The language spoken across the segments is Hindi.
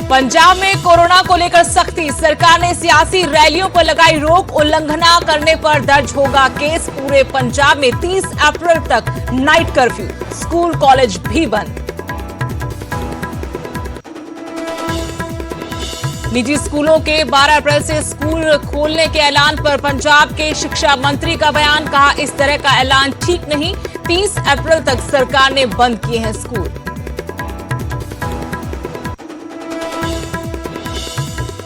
पंजाब में कोरोना को लेकर सख्ती, सरकार ने सियासी रैलियों पर लगाई रोक, उल्लंघन करने पर दर्ज होगा केस। पूरे पंजाब में 30 अप्रैल तक नाइट कर्फ्यू, स्कूल कॉलेज भी बंद। निजी स्कूलों के 12 अप्रैल से स्कूल खोलने के ऐलान पर पंजाब के शिक्षा मंत्री का बयान, कहा इस तरह का ऐलान ठीक नहीं, 30 अप्रैल तक सरकार ने बंद किए हैं स्कूल।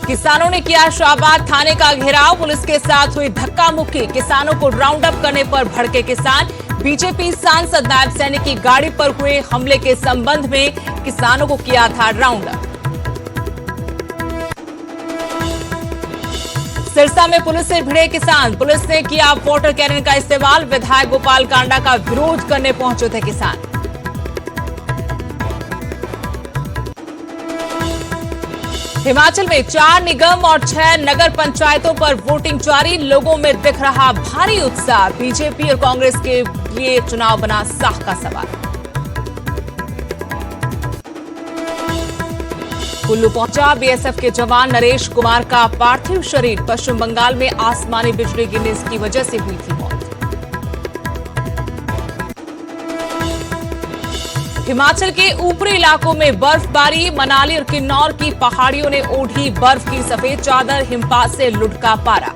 किसानों ने किया शाहबाद थाने का घेराव, पुलिस के साथ हुई धक्का मुक्की, किसानों को राउंड अप करने पर भड़के किसान। बीजेपी सांसद नायब सैनिक की गाड़ी पर हुए हमले के संबंध में किसानों को किया था राउंड अप। सिरसा में पुलिस से भिड़े किसान, पुलिस ने किया वाटर कैनन का इस्तेमाल, विधायक गोपाल कांडा का विरोध करने पहुंचे थे किसान। हिमाचल में 4 निगम और 6 नगर पंचायतों पर वोटिंग जारी, लोगों में दिख रहा भारी उत्साह, बीजेपी और कांग्रेस के लिए चुनाव बना साख का सवाल। कुल्लू पहुंचा बीएसएफ के जवान नरेश कुमार का पार्थिव शरीर, पश्चिम बंगाल में आसमानी बिजली गिरने की वजह से हुई थी मौत। हिमाचल के ऊपरी इलाकों में बर्फबारी, मनाली और किन्नौर की पहाड़ियों ने ओढ़ी बर्फ की सफेद चादर, हिमपात से लुढ़का पारा।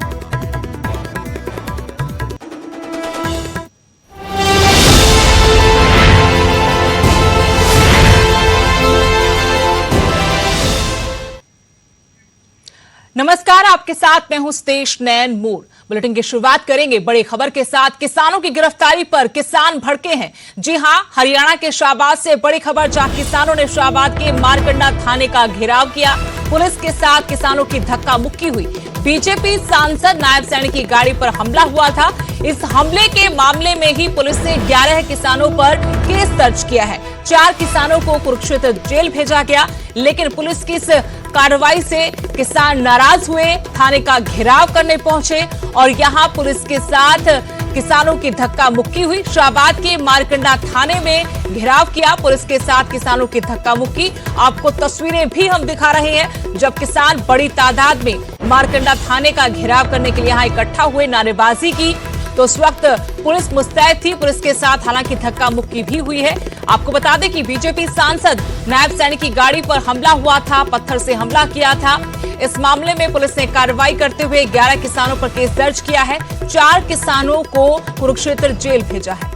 नमस्कार, आपके साथ मैं हूं स्तेश नैन मूर। बुलेटिन की शुरुआत करेंगे बड़ी खबर के साथ। किसानों की गिरफ्तारी पर किसान भड़के हैं। जी हां, हरियाणा के शाहबाद से बड़ी खबर, जहां किसानों ने शाहबाद के मारकंडा थाने का घेराव किया, पुलिस के साथ किसानों की धक्का मुक्की हुई। बीजेपी सांसद नायब सैनिक की गाड़ी पर हमला हुआ था। इस हमले के मामले में ही पुलिस ने 11 किसानों पर केस दर्ज किया है। 4 किसानों को कुरुक्षेत्र जेल भेजा गया, लेकिन पुलिस की इस कार्रवाई से किसान नाराज हुए, थाने का घेराव करने पहुंचे और यहां पुलिस के साथ किसानों की धक्का मुक्की हुई। शाहबाद के मारकंडा थाने में घेराव किया, पुलिस के साथ किसानों की धक्का मुक्की। आपको तस्वीरें भी हम दिखा रहे हैं, जब किसान बड़ी तादाद में मारकंडा थाने का घेराव करने के लिए यहां इकट्ठा हुए, नारेबाजी की, तो उस वक्त पुलिस मुस्तैद थी। पुलिस के साथ हालांकि धक्का मुक्की भी हुई है। आपको बता दें कि बीजेपी सांसद नायब सैनिक की गाड़ी पर हमला हुआ था, पत्थर से हमला किया था। इस मामले में पुलिस ने कार्रवाई करते हुए 11 किसानों पर केस दर्ज किया है, 4 किसानों को कुरुक्षेत्र जेल भेजा है।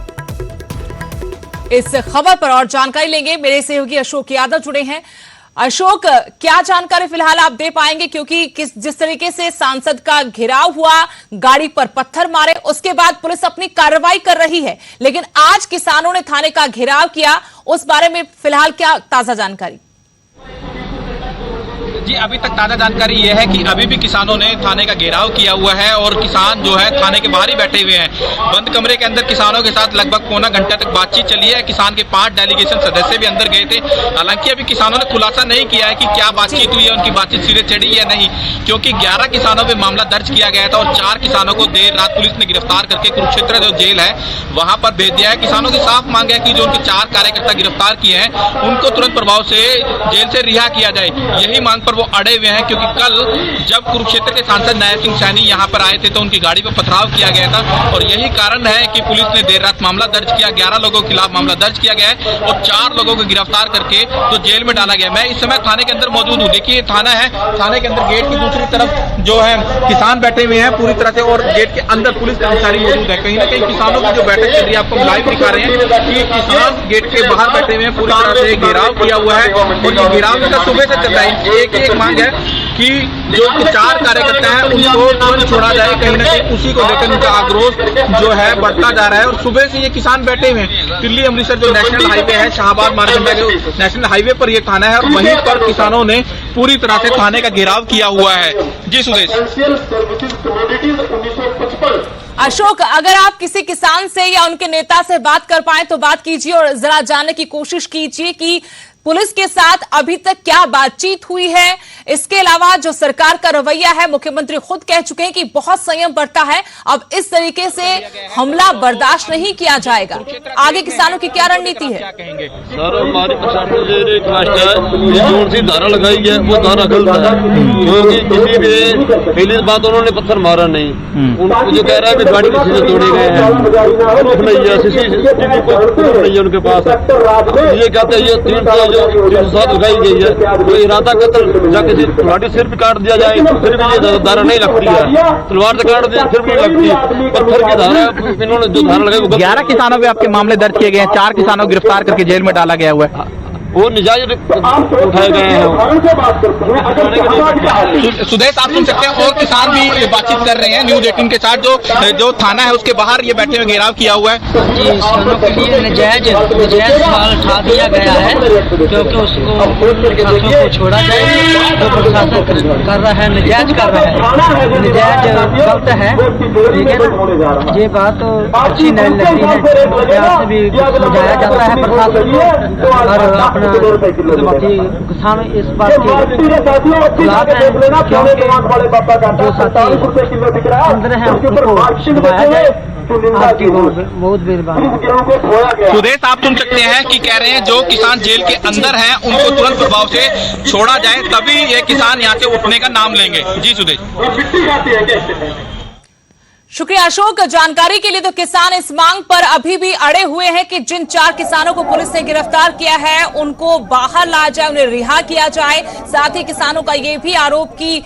इस खबर पर और जानकारी लेंगे, मेरे सहयोगी अशोक यादव जुड़े हैं। अशोक, क्या जानकारी फिलहाल आप दे पाएंगे, क्योंकि जिस तरीके से सांसद का घेराव हुआ, गाड़ी पर पत्थर मारे, उसके बाद पुलिस अपनी कार्रवाई कर रही है, लेकिन आज किसानों ने थाने का घेराव किया, उस बारे में फिलहाल क्या ताजा जानकारी? जी, अभी तक ताजा जानकारी यह है कि अभी भी किसानों ने थाने का घेराव किया हुआ है और किसान जो है थाने के बाहर ही बैठे हुए हैं। बंद कमरे के अंदर किसानों के साथ लगभग पौना घंटा तक बातचीत चली है। किसान के 5 डेलीगेशन सदस्य भी अंदर गए थे। हालांकि अभी किसानों ने खुलासा नहीं किया है कि क्या बातचीत हुई है, उनकी बातचीत सिरे चढ़ी या नहीं, क्योंकि 11 किसानों पर मामला दर्ज किया गया था और 4 किसानों को देर रात पुलिस ने गिरफ्तार करके कुरुक्षेत्र जो जेल है वहां पर भेज दिया है। किसानों की साफ मांग है कि जो उनके 4 कार्यकर्ता गिरफ्तार किए हैं, उनको तुरंत प्रभाव से जेल से रिहा किया जाए। यही मांग पर वो अड़े हुए हैं, क्योंकि कल जब कुरुक्षेत्र के सांसद नायब सिंह सैनी यहां पर आए थे तो उनकी गाड़ी पर पथराव किया गया था और यही कारण है कि पुलिस ने देर रात मामला दर्ज किया। 11 लोगों के खिलाफ मामला दर्ज किया गया है और 4 लोगों को गिरफ्तार करके तो जेल में डाला गया। मैं इस समय थाने के अंदर मौजूद हूँ। देखिए, थाना है, थाने के अंदर गेट की दूसरी तरफ जो है किसान बैठे हुए हैं पूरी तरह से, और गेट के अंदर पुलिस कर्मचारी मौजूद है। कहीं ना कहीं किसानों की जो बैठक चल रही है, आपको लाइव दिखा रहे हैं कि किसान गेट के बाहर बैठे हुए हैं, पूरी तरह से घेराव किया हुआ है और ये घेराव इसका सुबह से चल रहा है। एक मांग है कि जो 4 कार्यकर्ता हैं उनको तुरंत छोड़ा जाए। कहीं ना कहीं उसी को लेकर उनका आक्रोश जो है बढ़ता जा रहा है और सुबह से ये किसान बैठे हुए हैं। दिल्ली अमृतसर जो नेशनल हाईवे है, शाहबाद मारकंडा के नेशनल हाईवे पर ये थाना है और वहीं पर किसानों ने पूरी तरह से थाने का घेराव किया हुआ है। जी सुदेश। अशोक, अगर आप किसी किसान से या उनके नेता से बात कर पाए तो बात कीजिए और जरा जानने की कोशिश कीजिए कि पुलिस के साथ अभी तक क्या बातचीत हुई है, इसके अलावा जो सरकार का रवैया है, मुख्यमंत्री खुद कह चुके हैं कि बहुत संयम बरता है, अब इस तरीके से हमला बर्दाश्त नहीं किया जाएगा। आगे किसानों की क्या रणनीति है? सर हमारी प्रशासन से रिक्वेस्ट है, जो सी धारा लगाई है वो धारा गलत है, क्योंकि किसी भी पहली बात उन्होंने पत्थर मारा नहीं, उनको जो कह रहा है कि गाड़ी किसी से तोड़े गए हैं, प्रूफ नहीं है, सीसीटीवी प्रूफ नहीं है उनके पास। ये कहते हैं ये 307 लगाई गई है, तो इरादा कत्ल या किसी गाड़ी सिर भी काट दिया जाए तो फिर भी ये धारा नहीं लगती है, तलवार से काट दिया फिर भी नहीं लगती, पत्थर की धारा इन्होंने जो धारा लगाई वो 11 किसानों पे आपके मामले दर्ज किए गए हैं, 4 किसानों को गिरफ्तार करके जेल में डाला गया हुआ है, वो निजायज उठाए गए हैं। सुदेश आप सुन सकते हैं और किसान भी बातचीत कर रहे हैं न्यूज 18 के साथ। जो थाना है उसके बाहर ये बैठे हुए घेराव किया हुआ है। जी, किसानों के लिए नजायज सवाल उठा दिया गया है, क्योंकि उसको प्रशासन को छोड़ा जाए, जो प्रशासन कर रहा है नजायज कर रहा है, नजायज गलत है, ठीक है ना। ये बात तो अच्छी नहीं लगती है, प्यार से भी समझाया जाता है प्रशासन को, और अपना बाकी किसान इस बात के खिलाफ है, क्योंकि जो साथी अंदर है उनको छुड़वाया जाए। आपकी बहुत मेहरबानी। सुदेश आप सुन सकते हैं कि कह रहे हैं जो किसान जेल के अंदर हैं उनको तुरंत प्रभाव से छोड़ा जाए, तभी ये किसान यहाँ से उठने का नाम लेंगे। जी सुदेश। शुक्रिया अशोक जानकारी के लिए। तो किसान इस मांग पर अभी भी अड़े हुए हैं कि जिन 4 किसानों को पुलिस ने गिरफ्तार किया है उनको बाहर लाया जाए, उन्हें रिहा किया जाए। साथ ही किसानों का यह भी आरोप कि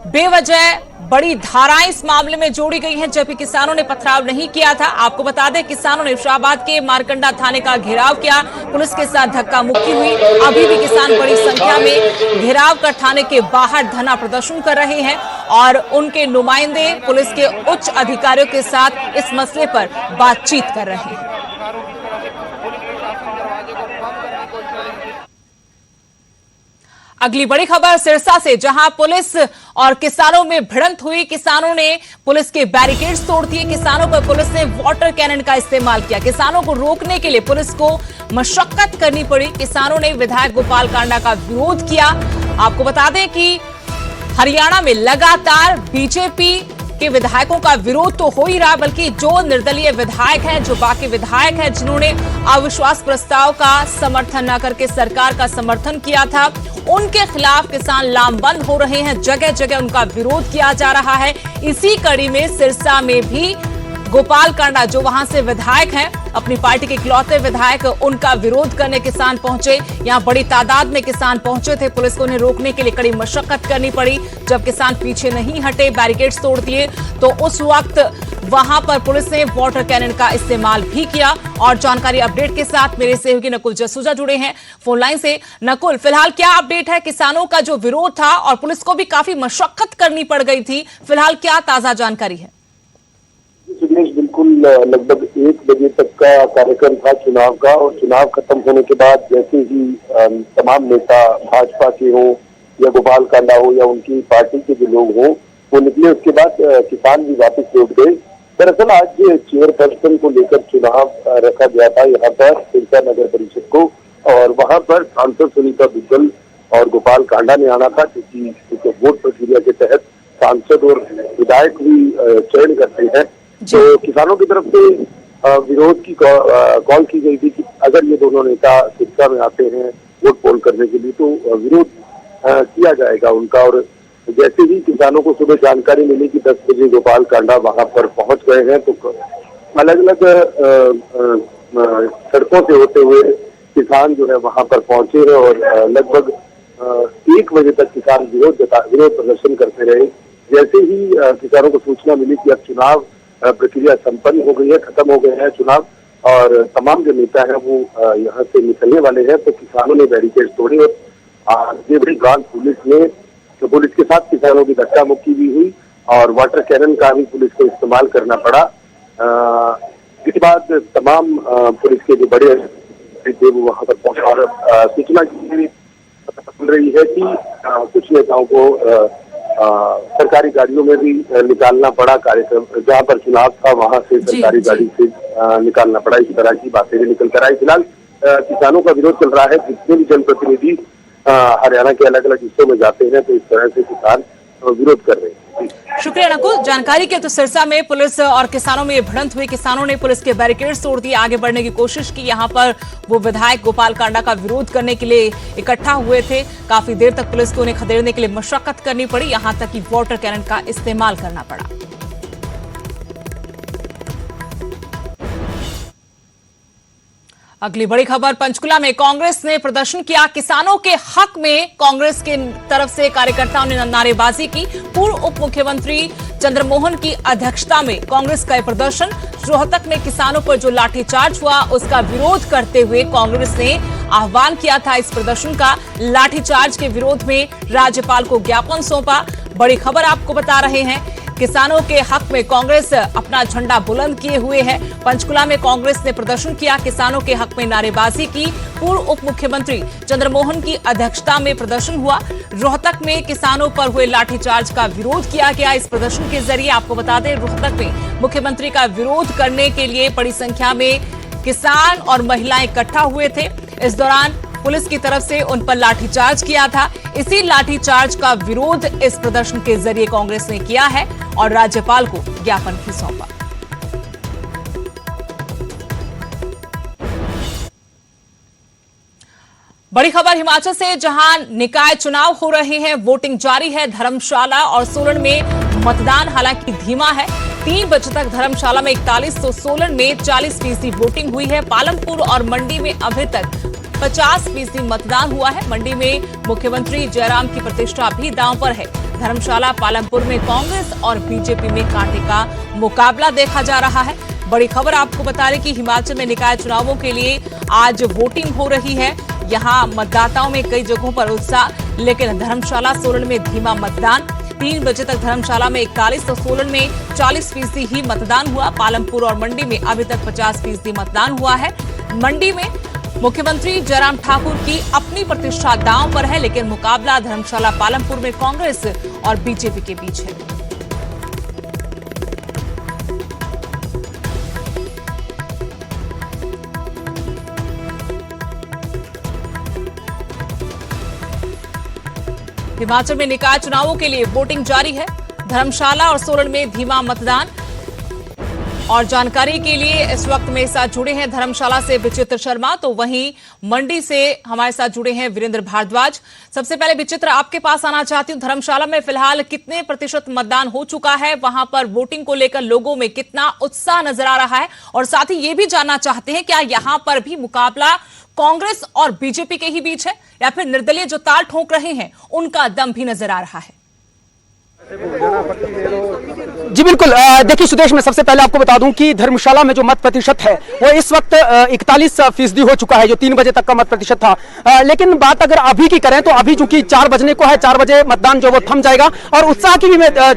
बेवजह बड़ी धाराएं इस मामले में जोड़ी गई हैं, जबकि किसानों ने पथराव नहीं किया था। आपको बता दें किसानों ने शाहबाद के मारकंडा थाने का घेराव किया, पुलिस के साथ धक्का मुक्की हुई। अभी भी किसान बड़ी संख्या में घेराव कर थाने के बाहर धरना प्रदर्शन कर रहे हैं और उनके नुमाइंदे पुलिस के उच्च अधिकारियों के साथ इस मसले पर बातचीत कर रहे हैं। अगली बड़ी खबर सिरसा से, जहां पुलिस और किसानों में भिड़ंत हुई। किसानों ने पुलिस के बैरिकेड्स तोड़ दिए, किसानों पर पुलिस ने वाटर कैनन का इस्तेमाल किया। किसानों को रोकने के लिए पुलिस को मशक्कत करनी पड़ी। किसानों ने विधायक गोपाल कांडा का विरोध किया। आपको बता दें कि हरियाणा में लगातार बीजेपी के विधायकों का विरोध तो हो ही रहा, बल्कि जो निर्दलीय विधायक हैं, जो बाकी विधायक हैं जिन्होंने अविश्वास प्रस्ताव का समर्थन न करके सरकार का समर्थन किया था, उनके खिलाफ किसान लामबंद हो रहे हैं। जगह जगह उनका विरोध किया जा रहा है। इसी कड़ी में सिरसा में भी गोपाल कांडा जो वहां से विधायक हैं, अपनी पार्टी के इकलौते विधायक, उनका विरोध करने किसान पहुंचे। यहां बड़ी तादाद में किसान पहुंचे थे। पुलिस को उन्हें रोकने के लिए कड़ी मशक्कत करनी पड़ी। जब किसान पीछे नहीं हटे, बैरिकेड्स तोड़ दिए, तो उस वक्त वहां पर पुलिस ने वाटर कैनन का इस्तेमाल भी किया। और जानकारी अपडेट के साथ मेरे सहयोगी नकुल जसूजा जुड़े हैं फोन लाइन से। नकुल, फिलहाल क्या अपडेट है? किसानों का जो विरोध था और पुलिस को भी काफी मशक्कत करनी पड़ गई थी, फिलहाल क्या ताजा जानकारी है? बिल्कुल लगभग 1 बजे तक का कार्यक्रम था चुनाव का, और चुनाव खत्म होने के बाद जैसे ही तमाम नेता भाजपा के हो या गोपाल कांडा हो या उनकी पार्टी के जो लोग हों वो निकले, उसके बाद किसान भी वापस लौट गए। दरअसल आज चेयरपर्सन को लेकर चुनाव रखा गया था यहाँ पर सिरसा नगर परिषद को, और वहां पर सांसद सुनीता दुग्गल और गोपाल कांडा ने आना था, क्योंकि वोट प्रक्रिया के तहत सांसद और विधायक भी चयन करते हैं। तो किसानों की तरफ से विरोध की कॉल की गई थी कि अगर ये दोनों नेता सिरसा में आते हैं वोट पोल करने के लिए तो विरोध किया जाएगा उनका। और जैसे ही किसानों को सुबह जानकारी मिली कि 10 बजे गोपाल कांडा वहां पर पहुंच गए हैं, तो अलग अलग सड़कों से होते हुए किसान जो है वहां पर पहुंचे हैं और लगभग 1 बजे तक किसान विरोध प्रदर्शन करते रहे। जैसे ही किसानों को सूचना मिली कि अब चुनाव प्रक्रिया संपन्न हो गई है, खत्म हो गया है चुनाव और तमाम जो नेता है वो यहाँ से निकलने वाले हैं, तो किसानों ने बैरिकेड तोड़े और देवरी ब्रांच पुलिस के साथ किसानों की धक्का मुक्की भी हुई और वाटर कैनन का भी पुलिस को इस्तेमाल करना पड़ा। इसके बाद तमाम पुलिस के जो बड़े थे वो वहां पर पहुंचे और सूचना मिल रही है कि कुछ नेताओं को सरकारी गाड़ियों में भी निकालना पड़ा। कार्यक्रम जहां पर चुनाव था वहां से सरकारी गाड़ी से निकालना पड़ा। इस तरह की बातें भी निकल कर आई। फिलहाल किसानों का विरोध चल रहा है। जितने भी जनप्रतिनिधि हरियाणा के अलग अलग हिस्सों में जाते हैं तो इस तरह से किसान विरोध कर रहे हैं। शुक्रिया नकुल जानकारी के। तो सिरसा में पुलिस और किसानों में भिड़ंत हुई। किसानों ने पुलिस के बैरिकेड्स तोड़ दिए, आगे बढ़ने की कोशिश की। यहां पर वो विधायक गोपाल कांडा का विरोध करने के लिए इकट्ठा हुए थे। काफी देर तक पुलिस को उन्हें खदेड़ने के लिए मशक्कत करनी पड़ी, यहां तक कि वाटर कैनन का इस्तेमाल करना पड़ा। अगली बड़ी खबर, पंचकुला में कांग्रेस ने प्रदर्शन किया। किसानों के हक में कांग्रेस के तरफ से कार्यकर्ताओं ने नारेबाजी की। पूर्व उप मुख्यमंत्री चंद्रमोहन की अध्यक्षता में कांग्रेस का प्रदर्शन। रोहतक में किसानों पर जो लाठीचार्ज हुआ उसका विरोध करते हुए कांग्रेस ने आह्वान किया था इस प्रदर्शन का। लाठीचार्ज के विरोध में राज्यपाल को ज्ञापन सौंपा। बड़ी खबर आपको बता रहे हैं, किसानों के हक में कांग्रेस अपना झंडा बुलंद किए हुए है। पंचकुला में कांग्रेस ने प्रदर्शन किया, किसानों के हक में नारेबाजी की। पूर्व उप मुख्यमंत्री चंद्रमोहन की अध्यक्षता में प्रदर्शन हुआ। रोहतक में किसानों पर हुए लाठीचार्ज का विरोध किया गया। इस प्रदर्शन के जरिए आपको बता दें, रोहतक में मुख्यमंत्री का विरोध करने के लिए बड़ी संख्या में किसान और महिलाएं इकट्ठा हुए थे। इस दौरान पुलिस की तरफ से उन पर लाठीचार्ज किया था। इसी लाठीचार्ज का विरोध इस प्रदर्शन के जरिए कांग्रेस ने किया है और राज्यपाल को ज्ञापन भी सौंपा। बड़ी खबर हिमाचल से, जहां निकाय चुनाव हो रहे हैं, वोटिंग जारी है। धर्मशाला और सोलन में मतदान हालांकि धीमा है। 3 बजे तक धर्मशाला में 41 तो सोलन में 40% वोटिंग हुई है। पालमपुर और मंडी में अभी तक 50% मतदान हुआ है। मंडी में मुख्यमंत्री जयराम की प्रतिष्ठा भी दांव पर है। धर्मशाला पालमपुर में कांग्रेस और बीजेपी में कांटे का मुकाबला देखा जा रहा है। बड़ी खबर आपको बता रहे कि हिमाचल में निकाय चुनावों के लिए आज वोटिंग हो रही है। यहां मतदाताओं में कई जगहों पर उत्साह, लेकिन धर्मशाला सोलन में धीमा मतदान। 3 बजे तक धर्मशाला में 41 तो सोलन में 40% ही मतदान हुआ। पालमपुर और मंडी में अभी तक 50% मतदान हुआ है। मंडी में मुख्यमंत्री जयराम ठाकुर की अपनी प्रतिष्ठा दांव पर है, लेकिन मुकाबला धर्मशाला पालमपुर में कांग्रेस और बीजेपी के बीच है। हिमाचल में निकाय चुनावों के लिए वोटिंग जारी है। धर्मशाला और सोलन में धीमा मतदान। और जानकारी के लिए इस वक्त मेरे साथ जुड़े हैं धर्मशाला से विचित्र शर्मा, तो वहीं मंडी से हमारे साथ जुड़े हैं वीरेंद्र भारद्वाज। सबसे पहले विचित्र, आपके पास आना चाहती हूँ, धर्मशाला में फिलहाल कितने प्रतिशत मतदान हो चुका है? वहां पर वोटिंग को लेकर लोगों में कितना उत्साह नजर आ रहा है? और साथ ही ये भी जानना चाहते हैं, क्या यहां पर भी मुकाबला कांग्रेस और बीजेपी के ही बीच है या फिर निर्दलीय जो ताल ठोक रहे हैं उनका दम भी नजर आ रहा है? जी बिल्कुल, देखिए सुदेश, मैं सबसे पहले आपको बता दूं कि धर्मशाला में जो मत प्रतिशत है वो इस वक्त 41% हो चुका है, जो 3 बजे तक का मत प्रतिशत था। लेकिन बात अगर अभी की करें तो अभी चूंकि 4 बजने को है, 4 बजे मतदान जो वो थम जाएगा। और उत्साह की भी मैं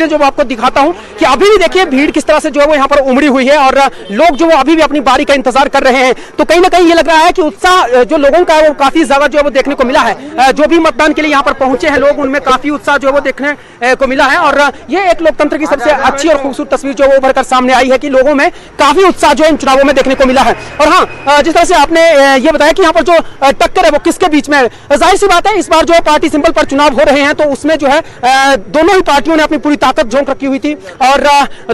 जो आपको दिखाता हूं कि अभी भी देखिए भीड़ किस तरह से जो है वो यहाँ पर उमड़ी हुई है और लोग जो वो अभी भी अपनी बारी का इंतजार कर रहे हैं। तो कहीं ना कहीं ये लग रहा है कि उत्साह जो लोगों का है वो काफी ज्यादा जो है वो देखने को मिला है। जो भी मतदान के लिए यहाँ पर पहुंचे हैं लोग, उनमें काफी उत्साह जो है वो देखने को मिला है। और ये एक लोकतंत्र की सबसे अच्छी और खूबसूरत तस्वीर जो वो उभर कर सामने आई है कि लोगों में काफी उत्साह जो है इन चुनावों में देखने को मिला है। और हाँ, जिस तरह से आपने ये बताया कि यहाँ पर जो टक्कर है वो किसके बीच में है, जाहिर सी बात है इस बार जो पार्टी सिंबल पर चुनाव हो रहे हैं तो उसमें जो है दोनों ही पार्टियों ने अपनी पूरी ताकत झोंक रखी हुई थी और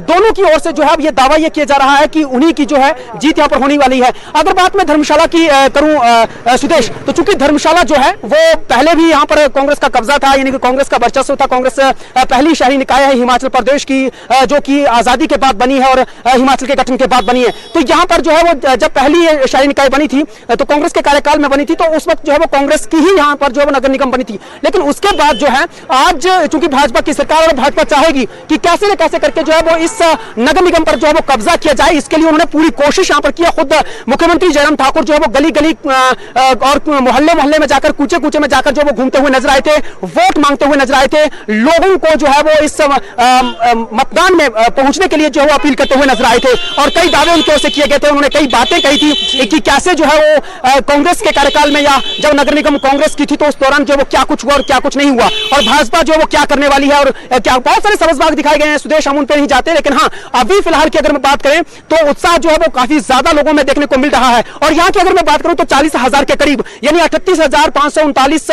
दोनों की ओर से जो है अब ये दावा ये किया जा रहा है कि उन्हीं की जो है जीत यहाँ पर होने वाली है। अगर बात मैं धर्मशाला की करूं सुदेश, तो चूंकि धर्मशाला जो है वो पहले भी यहाँ पर कांग्रेस का कब्जा था, यानी कि कांग्रेस का वर्चस्व था। कांग्रेस पहली शहरी निकाय है हिमाचल प्रदेश की जो कि आजादी के बाद बनी है और हिमाचल के गठन के बाद बनी है। तो यहाँ पर जो है वो जब पहली शहरी निकाय बनी थी तो कांग्रेस के कार्यकाल में बनी थी, तो उस वक्त जो है वो कांग्रेस की ही यहाँ पर जो है वो नगर निगम बनी थी। लेकिन उसके बाद जो है आज चूंकि भाजपा की सरकार और भाजपा चाहेगी कि कैसे न कैसे करके जो है वो इस नगर निगम पर जो है वो कब्जा किया जाए, इसके लिए उन्होंने पूरी कोशिश यहाँ पर किया। खुद मुख्यमंत्री जयराम ठाकुर जो है वो गली गली और मोहल्ले मोहल्ले में जाकर, कूचे कूचे में जाकर जो वो घूमते हुए नजर आए थे, वोट मांगते हुए नजर आए थे, लोगों को जो है वो इस मतदान में पहुंचने के लिए जो है वो अपील करते हुए नजर आए थे। और कई दावे उनकी ओर से किए गए थे, उन्होंने कई बातें कही थी कि कैसे जो है वो कांग्रेस के कार्यकाल में या जब नगर निगम कांग्रेस की थी तो उस दौरान जो वो क्या कुछ हुआ और क्या कुछ नहीं हुआ, और भाजपा जो वो क्या करने वाली है और क्या बहुत तरह सबज बाग दिखाए गए हैं सुदेश, हम उन पर नहीं जाते, लेकिन हाँ अभी फिलहाल की अगर मैं बात करें तो उत्साह जो है वो काफी ज्यादा लोगों में देखने को मिल रहा है। और यहाँ की अगर मैं बात करूं तो 40,000 के करीब यानी 38,539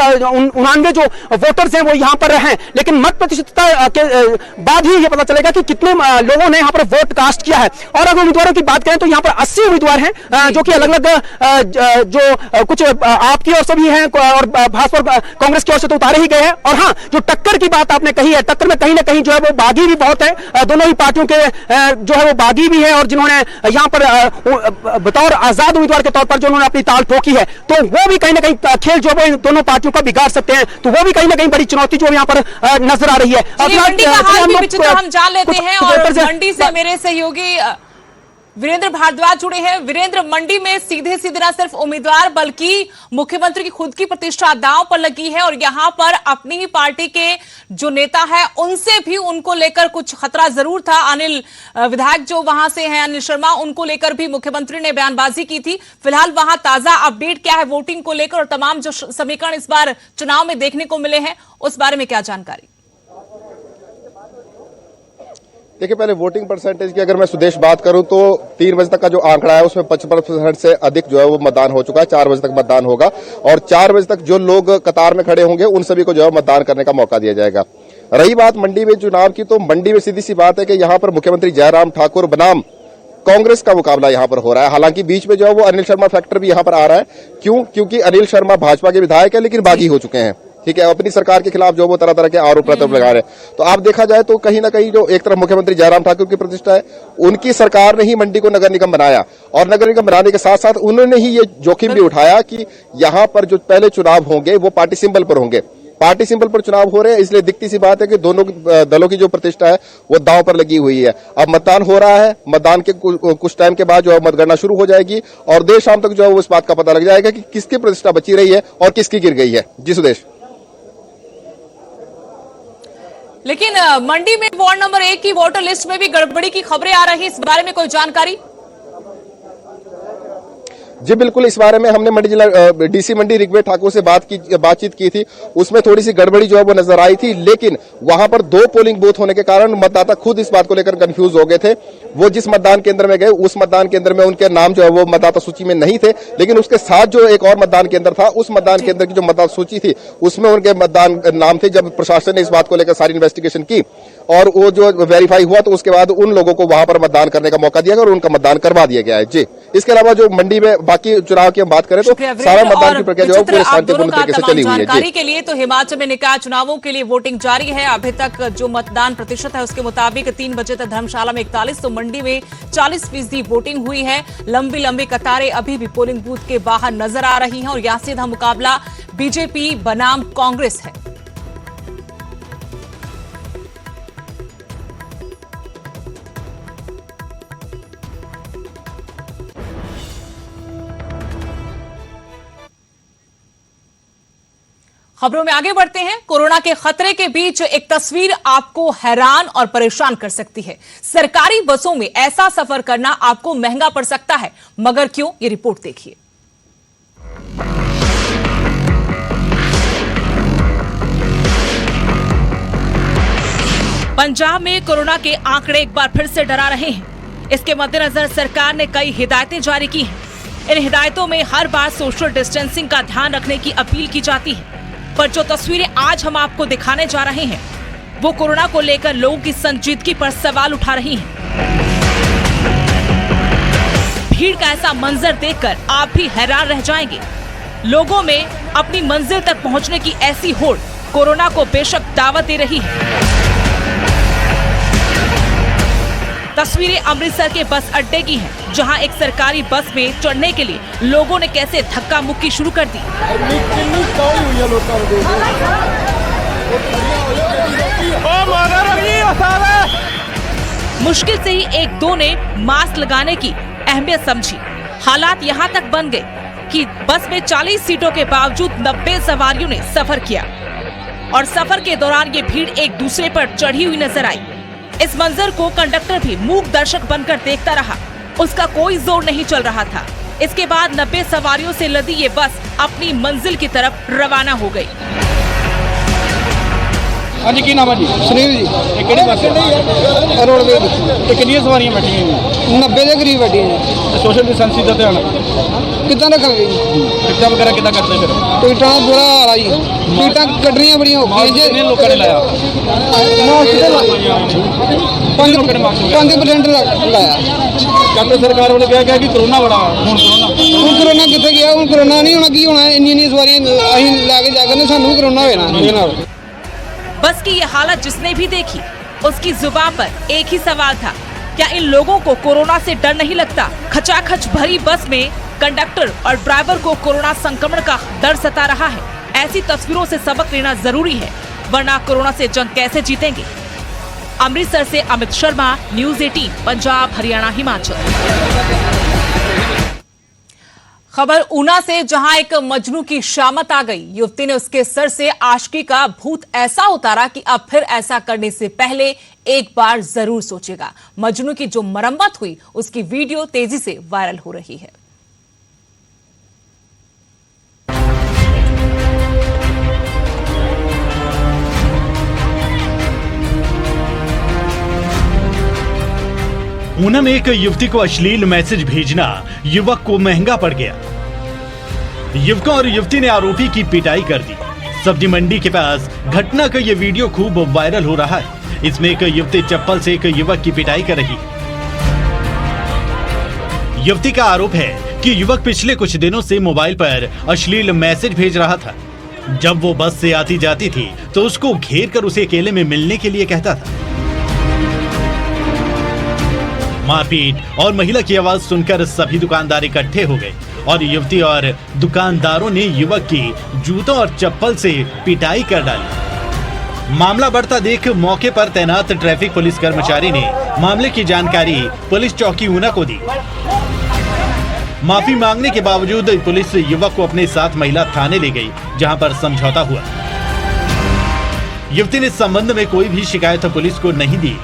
जो वोटर्स हैं वो यहाँ पर हैं, लेकिन मत प्रतिशतता के बाद ही ये पता चलेगा कि कितने लोगों ने यहाँ पर वोट कास्ट किया है। और अगर उम्मीदवारों की बात करें तो यहाँ पर 80 उम्मीदवार हैं जो कि अलग अलग जो कुछ आपकी ओर से भी हैं और भाजपा कांग्रेस की ओर से तो उतारे ही गए हैं। और हाँ, जो टक्कर की बात आपने कही है, टक्कर में कहीं ना कहीं जो है वो बागी भी बहुत है, दोनों ही पार्टियों के जो है वो बागी भी है, और जिन्होंने यहाँ पर बतौर आजाद उम्मीदवार के तौर पर जो उन्होंने अपनी ताल ठोकी है, तो वो भी कहीं ना कहीं खेल जो है दोनों पार्टियों का बिगाड़ सकते हैं। तो वो भी कहीं ना कहीं बड़ी चुनौती जो यहाँ पर नजर आ रही है। मंडी का हाल भी विचित्र हम जान लेते हैं और मंडी से मेरे सहयोगी वीरेंद्र भारद्वाज जुड़े हैं। वीरेंद्र, मंडी में सीधे सीधे न सिर्फ उम्मीदवार बल्कि मुख्यमंत्री की खुद की प्रतिष्ठा दांव पर लगी है, और यहां पर अपनी ही पार्टी के जो नेता है उनसे भी उनको लेकर कुछ खतरा जरूर था। अनिल विधायक जो वहां से हैं, अनिल शर्मा, उनको लेकर भी मुख्यमंत्री ने बयानबाजी की थी। फिलहाल वहां ताजा अपडेट क्या है वोटिंग को लेकर, और तमाम जो समीकरण इस बार चुनाव में देखने को मिले हैं उस बारे में क्या जानकारी? देखिए, पहले वोटिंग परसेंटेज की अगर मैं सुदेश बात करूं तो 3 बजे तक का जो आंकड़ा है उसमें 55% से अधिक जो है वो मतदान हो चुका है। 4 बजे तक मतदान होगा और 4 बजे तक जो लोग कतार में खड़े होंगे उन सभी को जो है मतदान करने का मौका दिया जाएगा। रही बात मंडी में चुनाव की, तो मंडी में सीधी सी बात है कि यहाँ पर मुख्यमंत्री जयराम ठाकुर बनाम कांग्रेस का मुकाबला यहाँ पर हो रहा है। हालांकि बीच में जो है वो अनिल शर्मा फैक्टर भी यहाँ पर आ रहा है। क्यों? क्योंकि अनिल शर्मा भाजपा के विधायक है लेकिन बागी हो चुके हैं, ठीक है, अपनी सरकार के खिलाफ जो वो तरह तरह के आरोप प्रत्यारोप लगा रहे हैं। तो आप देखा जाए तो कहीं ना कहीं जो एक तरफ मुख्यमंत्री जयराम ठाकुर की प्रतिष्ठा है, उनकी सरकार ने ही मंडी को नगर निगम बनाया, और नगर निगम बनाने के साथ साथ उन्होंने ही ये जोखिम भी उठाया कि यहाँ पर जो पहले चुनाव होंगे वो पार्टी सिंबल पर होंगे। पार्टी सिंबल पर चुनाव हो रहे हैं, इसलिए दिखती सी बात है कि दोनों दलों की जो प्रतिष्ठा है वो दांव पर लगी हुई है। अब मतदान हो रहा है, मतदान के कुछ टाइम के बाद जो है मतगणना शुरू हो जाएगी और देर शाम तक जो है उस बात का पता लग जाएगा कि किसकी प्रतिष्ठा बची रही है और किसकी गिर गई है। जी सुदेश। लेकिन मंडी में वार्ड नंबर 1 की वोटर लिस्ट में भी गड़बड़ी की खबरें आ रही, इस बारे में कोई जानकारी? जी बिल्कुल, इस बारे में हमने मंडी जिला डीसी मंडी ऋग्वेद ठाकुर से बातचीत की थी। उसमें थोड़ी सी गड़बड़ी जो है वो नजर आई थी, लेकिन वहां पर 2 पोलिंग बूथ होने के कारण मतदाता खुद इस बात को लेकर कंफ्यूज हो गए थे। वो जिस मतदान केंद्र में गए उस मतदान केंद्र में उनके नाम जो है वो मतदाता सूची में नहीं थे, लेकिन उसके साथ जो एक और मतदान केंद्र था उस मतदान केंद्र की जो मतदाता सूची थी उसमें उनके मतदान नाम थे। जब प्रशासन ने इस बात को लेकर सारी इन्वेस्टिगेशन की और वो जो वेरीफाई हुआ तो उसके बाद उन लोगों को वहां पर मतदान करने का मौका दिया गया और उनका मतदान करवा दिया गया है। जी, इसके अलावा जो मंडी में बाकी चुनाव की हम बात करें तो सारा मतदान की प्रक्रिया जो है पूरे शांतिपूर्ण तरीके से चली हुई है। जानकारी के लिए तो हिमाचल में निकाय चुनावों के लिए वोटिंग जारी है। अभी तक जो मतदान प्रतिशत है उसके मुताबिक 3 बजे तक धर्मशाला में 41 तो मंडी में 40% वोटिंग हुई है। लंबी लंबी कतारें अभी भी पोलिंग बूथ के बाहर नजर आ रही हैं और यहां सीधा मुकाबला बीजेपी बनाम कांग्रेस है। खबरों में आगे बढ़ते हैं। कोरोना के खतरे के बीच एक तस्वीर आपको हैरान और परेशान कर सकती है। सरकारी बसों में ऐसा सफर करना आपको महंगा पड़ सकता है, मगर क्यों? ये रिपोर्ट देखिए। पंजाब में कोरोना के आंकड़े एक बार फिर से डरा रहे हैं। इसके मद्देनजर सरकार ने कई हिदायतें जारी की हैं। इन हिदायतों में हर बार सोशल डिस्टेंसिंग का ध्यान रखने की अपील की जाती है, पर जो तस्वीरें आज हम आपको दिखाने जा रहे हैं वो कोरोना को लेकर लोगों की संजीदगी पर सवाल उठा रही हैं। भीड़ का ऐसा मंजर देखकर आप भी हैरान रह जाएंगे। लोगों में अपनी मंजिल तक पहुंचने की ऐसी होड़ कोरोना को बेशक दावत दे रही है। तस्वीरें अमृतसर के बस अड्डे की हैं, जहां एक सरकारी बस में चढ़ने के लिए लोगों ने कैसे धक्का मुक्की शुरू कर दी। मुश्किल से ही 1-2 ने मास्क लगाने की अहमियत समझी। हालात यहां तक बन गए कि बस में 40 सीटों के बावजूद 90 सवारियों ने सफर किया और सफर के दौरान ये भीड़ एक दूसरे पर चढ़ी हुई नजर आई। इस मंजर को कंडक्टर भी मूक दर्शक बनकर देखता रहा, उसका कोई जोर नहीं चल रहा था। इसके बाद 90 सवारियों से लदी ये बस अपनी मंजिल की तरफ रवाना हो गई। हाँ जी, की नाम है जी? सुनील जी ਇਹ ਕਿਹੜੀ ਬੱਸ ਹੈ रोडवेज ਤੇ ਕਿੰਨੀਆਂ ਸਵਾਰੀਆਂ ਬੈਠੀਆਂ ਹੋਈਆਂ? 90 ਦੇ ਕਰੀਬ ਬੈਠੀ ਹੈ ਸੋਸ਼ਲ ਡਿਸਟੈਂਸਿੰਗ ਦਾ ਧਿਆਨ ਕਿੱਦਾਂ ਰੱਖਾਂਗੇ ਜੀ ਟਿਕਟਾਂ ਵਗੈਰਾ ਕਿੱਦਾਂ ਕਰਦੇ ਫਿਰ? ਟਿਕਟਾਂ ਦਾ ਬੁਰਾ ਹਾਲ ਆ ਜੀ ਟਿਕਟਾਂ ਕੱਢਣੀਆਂ ਬੜੀਆਂ ਔਖੀਆਂ ਜੀ ਕਿੰਨੇ ਲੋਕਾਂ ਨੇ ਲਾਇਆ? ਪੰਜ 5% ਲਾਇਆ ਕੈਪਟਨ ਸਰਕਾਰ ਵੱਲੋਂ ਕਿਹਾ ਕਿ ਕਰੋਨਾ ਬੜਾ ਹੁਣ ਕਰੋਨਾ ਕਿੱਥੇ ਗਿਆ ਹੁਣ ਕਰੋਨਾ ਨਹੀਂ ਹੋਣਾ ਕੀ ਹੋਣਾ ਇੰਨੀ ਸਵਾਰੀਆਂ ਅਸੀਂ ਲੈ ਕੇ ਜਾ ਕੇ ਸਾਨੂੰ ਵੀ ਕਰੋਨਾ ਹੋਇਆ ਨਾ ਇਹਦੇ ਨਾਲ बस की ये हालत जिसने भी देखी उसकी जुबान पर एक ही सवाल था, क्या इन लोगों को कोरोना से डर नहीं लगता? खचाखच भरी बस में कंडक्टर और ड्राइवर को कोरोना संक्रमण का डर सता रहा है। ऐसी तस्वीरों से सबक लेना जरूरी है, वरना कोरोना से जंग कैसे जीतेंगे? अमृतसर से अमित शर्मा, न्यूज़ 18 पंजाब, हरियाणा, हिमाचल। खबर ऊना से, जहां एक मजनू की शामत आ गई। युवती ने उसके सर से आशिकी का भूत ऐसा उतारा कि अब फिर ऐसा करने से पहले एक बार जरूर सोचेगा। मजनू की जो मरम्मत हुई उसकी वीडियो तेजी से वायरल हो रही है। ऊना में एक युवती को अश्लील मैसेज भेजना युवक को महंगा पड़ गया। युवक और युवती ने आरोपी की पिटाई कर दी। सब्जी मंडी के पास घटना का यह वीडियो खूब वायरल हो रहा है। इसमें एक युवती चप्पल से एक युवक की पिटाई कर रही है। युवती का आरोप है कि युवक पिछले कुछ दिनों से मोबाइल पर अश्लील मैसेज भेज रहा था। जब वो बस से आती जाती थी तो उसको घेर कर उसे अकेले में मिलने के लिए कहता था। मारपीट और महिला की आवाज सुनकर सभी दुकानदार इकट्ठे हो गए और युवती और दुकानदारों ने युवक की जूतों और चप्पल से पिटाई कर डाली। मामला बढ़ता देख मौके पर तैनात ट्रैफिक पुलिस कर्मचारी ने मामले की जानकारी पुलिस चौकी ऊना को दी। माफी मांगने के बावजूद पुलिस युवक को अपने साथ महिला थाने ले गई, जहां पर समझौता हुआ। युवती ने इस संबंध में कोई भी शिकायत पुलिस को नहीं दी,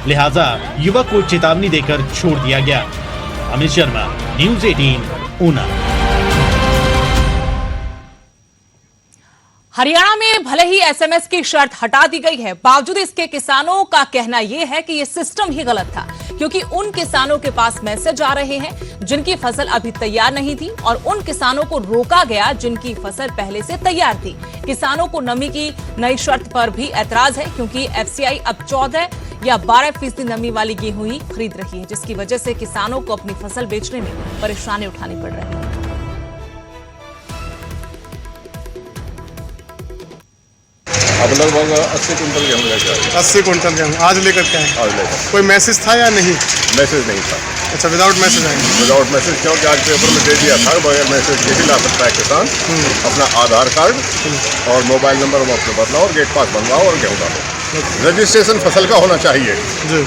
लिहाजा युवक को चेतावनी देकर छोड़ दिया गया। अमित शर्मा, न्यूज़ 18 ऊना। हरियाणा में भले ही एसएमएस की शर्त हटा दी गई है, बावजूद इसके किसानों का कहना यह है कि यह सिस्टम ही गलत था, क्योंकि उन किसानों के पास मैसेज आ रहे हैं जिनकी फसल अभी तैयार नहीं थी और उन किसानों को रोका गया जिनकी फसल पहले से तैयार थी। किसानों को नमी की नई शर्त पर भी ऐतराज है, क्योंकि एफसीआई अब 14 या 12% नमी वाली गेहूं ही खरीद रही है, जिसकी वजह से किसानों को अपनी फसल बेचने में परेशानी उठानी पड़ रही है। अब लगभग 80 कुंटल गेहूँ लेकर आए। 80 कुंटल गेहूँ आज लेकर के आए। आज लेकर कोई मैसेज था या नहीं? मैसेज नहीं था। अच्छा, विदाउट मैसेज आए। विदाउट मैसेज, क्योंकि आज पेपर में दे दिया था बगैर मैसेज के ही ला सकता है किसान अपना आधार कार्ड और मोबाइल नंबर वो अपने बदलाओ और गेट पास बनवाओ और गेहूँ डालो। रजिस्ट्रेशन फसल का होना चाहिए जी,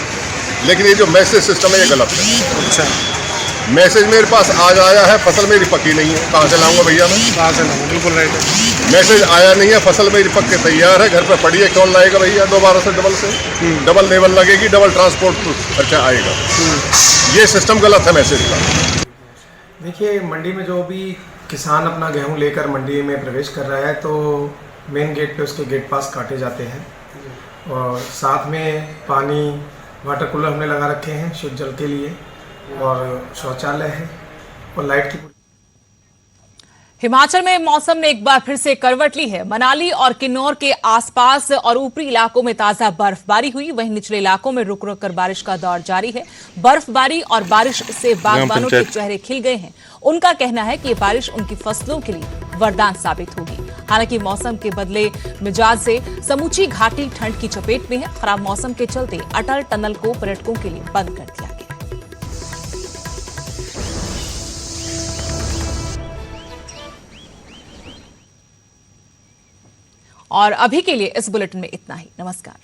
लेकिन ये जो मैसेज सिस्टम है ये गलत है। अच्छा, मैसेज मेरे पास आज आया है, फसल मेरी पकी नहीं है, कहाँ से लाऊंगा भैया मैं? कहाँ से लाऊं? बिल्कुल राइट है। मैसेज आया नहीं है, फसल मेरी पक के तैयार है, घर पे पड़ी है, कौन लाएगा भैया? दोबारा से डबल लेवल लगेगी, डबल ट्रांसपोर्ट खर्चा आएगा। ये सिस्टम गलत है मैसेज का। देखिए, मंडी में जो भी किसान अपना गेहूं लेकर मंडी में प्रवेश कर रहा है तो मेन गेट पे उसके गेट पास काटे जाते हैं और साथ में पानी, वाटर कूलर हमने लगा रखे हैं शुद्ध जल के लिए और शौचालय है और लाइट की। हिमाचल में मौसम ने एक बार फिर से करवट ली है। मनाली और किन्नौर के आसपास और ऊपरी इलाकों में ताजा बर्फबारी हुई, वहीं निचले इलाकों में रुक रुक कर बारिश का दौर जारी है। बर्फबारी और बारिश से बागबानों के चेहरे खिल गए हैं। उनका कहना है कि ये बारिश उनकी फसलों के लिए वरदान साबित होगी। हालांकि मौसम के बदले मिजाज से समूची घाटी ठंड की चपेट में है। खराब मौसम के चलते अटल टनल को पर्यटकों के लिए बंद कर दिया गया। और अभी के लिए इस बुलेटिन में इतना ही। नमस्कार।